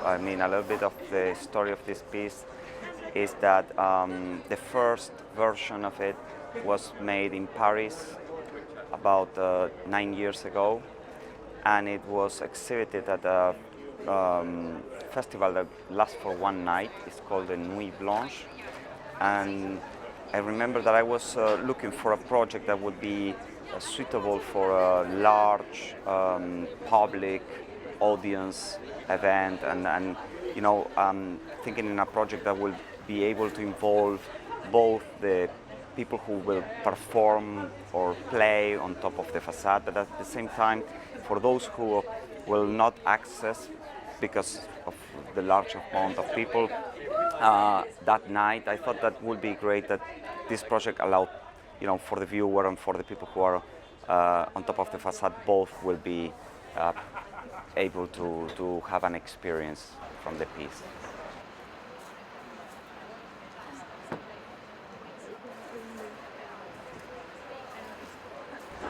I mean, a little bit of the story of this piece is that the first version of it was made in Paris about 9 years ago, and it was exhibited at a festival that lasts for one night. It's called the Nuit Blanche, and I remember that I was looking for a project that would be suitable for a large public audience event, and thinking in a project that will be able to involve both the people who will perform or play on top of the facade, but at the same time for those who will not access because of the large amount of people that night. I thought that would be great that this project allowed, for the viewer and for the people who are on top of the facade, both will be able to have an experience from the piece.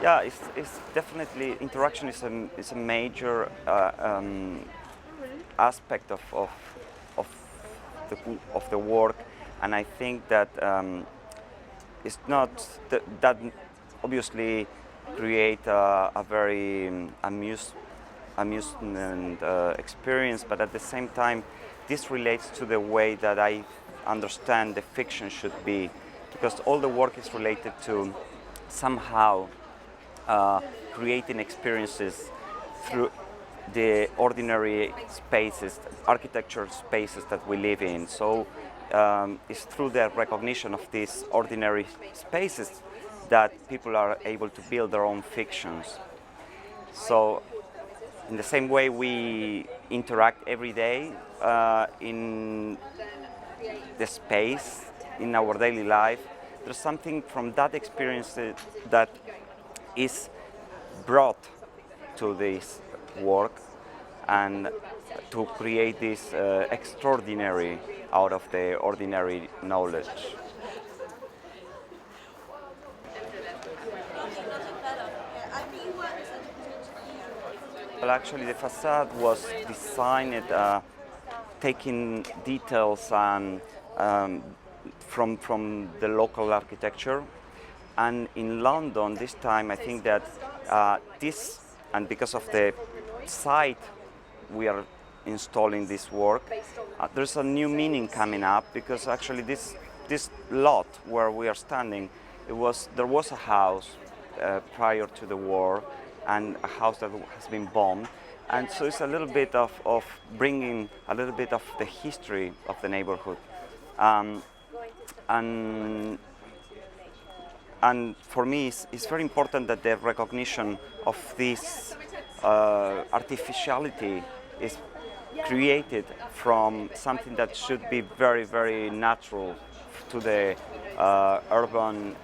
Yeah, it's definitely interaction is a major aspect of the work, and I think that it's not that obviously create a very amusement experience, but at the same time, this relates to the way that I understand the fiction should be, because all the work is related to somehow creating experiences through the ordinary spaces, architecture spaces that we live in. So it's through the recognition of these ordinary spaces that people are able to build their own fictions. So in the same way we interact every day in the space, in our daily life, there's something from that experience that is brought to this work and to create this extraordinary out of the ordinary knowledge. Well, actually the facade was designed taking details and from the local architecture. And in London this time, I think that this, and because of the site we are installing this work, there's a new meaning coming up, because actually this lot where we are standing, there was a house prior to the war, and a house that has been bombed. And so it's a little bit of bringing a little bit of the history of the neighborhood. And for me, it's very important that the recognition of this artificiality is created from something that should be very, very natural to the urban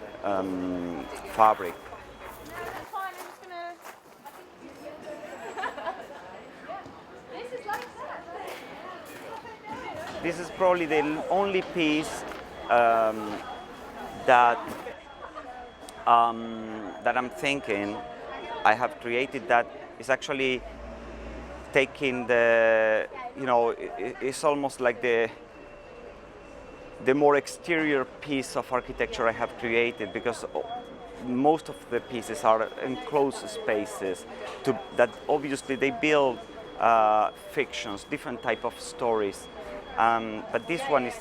fabric. This is probably the only piece that I'm thinking I have created that is actually taking it's almost like the more exterior piece of architecture I have created, because most of the pieces are enclosed spaces that obviously they build fictions, different type of stories. But this one is,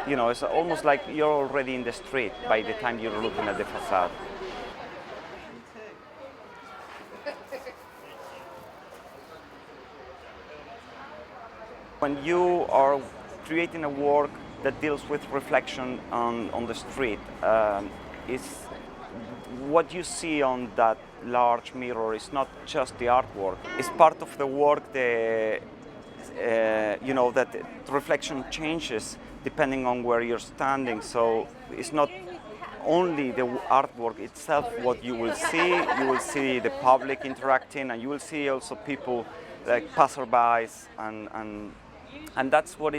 it's almost like you're already in the street by the time you're looking at the facade. When you are creating a work that deals with reflection on the street, is what you see on that large mirror is not just the artwork. It's part of the work, that the reflection changes depending on where you're standing. So it's not only the artwork itself what you will see the public interacting, and you will see also people like passerbys, and that's what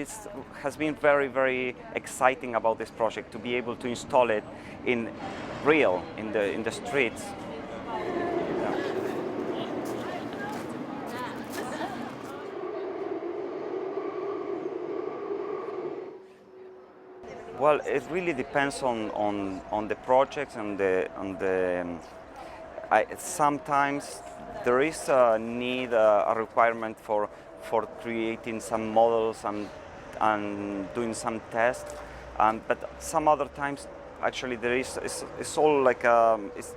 has been very, very exciting about this project, to be able to install it in the streets. Well, it really depends on the projects and sometimes there is a need, a requirement for creating some models and doing some tests, but some other times actually there is it's all like it's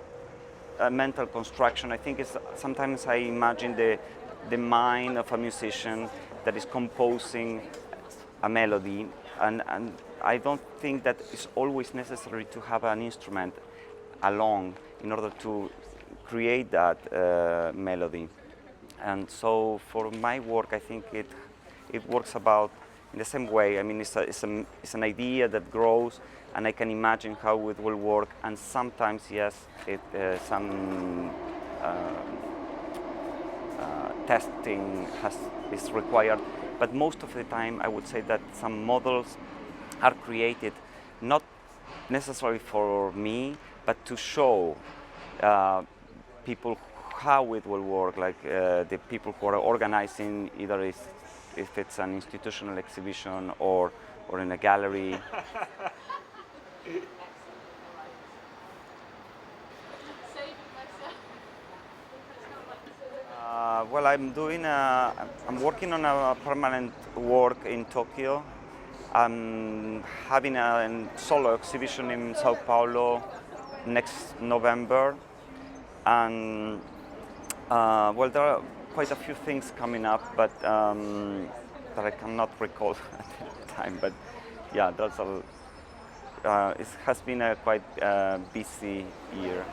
a mental construction. I think it's sometimes I imagine the mind of a musician that is composing a melody, and I don't think that it's always necessary to have an instrument along in order to create that melody. And so for my work, I think it works about in the same way. I mean, it's an idea that grows, and I can imagine how it will work. And sometimes, yes, some testing is required. But most of the time, I would say that some models are created not necessarily for me, but to show people how it will work, like the people who are organizing, either if it's an institutional exhibition or in a gallery. Well, I'm working on a permanent work in Tokyo. I'm having a solo exhibition in Sao Paulo next November, and well, there are quite a few things coming up, but that I cannot recall at the time. But yeah, it has been a quite busy year.